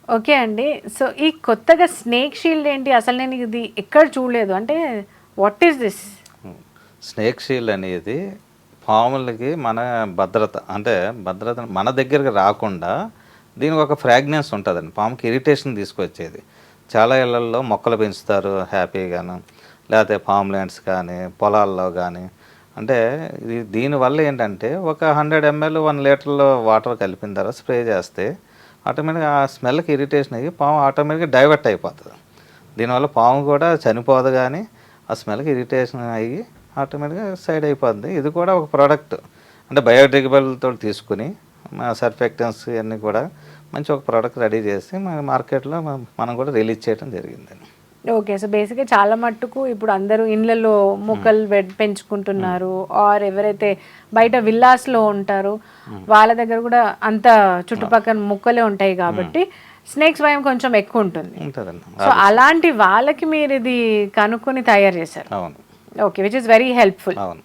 Okay అండి. So, ఈ కొత్తగా స్నేక్ షీల్డ్ ఏంటి? అసలు నేను ఇది ఎక్కడ చూడలేదు. అంటే what is this? Snake shield అనేది పాములకి మన భద్రత అంటే భద్రత మన దగ్గరికి రాకుండా దీనికి ఒక ఫ్రాగ్నెన్స్ ఉంటుందండి. పాముకి ఇరిటేషన్ తీసుకొచ్చేది. చాలా ఇళ్లల్లో మొక్కలు పెంచుతారు హ్యాపీగాను. లేకపోతే పామ్ ల్యాండ్స్ కానీ పొలాల్లో కానీ అంటే ఇది దీనివల్ల ఏంటంటే ఒక 100 ml 1 లీటర్లో వాటర్ కలిపిన తర్వాత స్ప్రే చేస్తే ఆటోమేటిక్గా ఆ స్మెల్కి ఇరిటేషన్ అయ్యి పాము ఆటోమేటిక్గా డైవర్ట్ అయిపోతుంది. దీనివల్ల పాము కూడా చనిపోదు కానీ ఆ స్మెల్కి ఇరిటేషన్ అయ్యి ఆటోమేటిక్గా సైడ్ అయిపోద్ది. ఇది కూడా ఒక ప్రోడక్ట్ అంటే బయోడిగ్రేడబుల్తో తీసుకుని సర్ఫెక్టెన్స్ ఇవన్నీ కూడా మంచి ఒక ప్రోడక్ట్ రెడీ చేసి మన మార్కెట్లో మనం కూడా రిలీజ్ చేయడం జరిగిందండి. ఓకే. సో, బేసిక్‌గా చాలా మట్టుకు ఇప్పుడు అందరూ ఇండ్లలో మొక్కలు పెంచుకుంటున్నారు. ఆర్ ఎవరైతే బయట విల్లాస్‌లో ఉంటారో వాళ్ళ దగ్గర కూడా అంత చుట్టుపక్కల మొక్కలే ఉంటాయి కాబట్టి స్నేక్స్ భయం కొంచెం ఎక్కువ ఉంటుంది. ఉంటుందండి. సో, అలాంటి వాళ్ళకి మీరు ఇది కనుక్కొని తయారు చేశారు. అవును. Okay. Which is very helpful. అవును.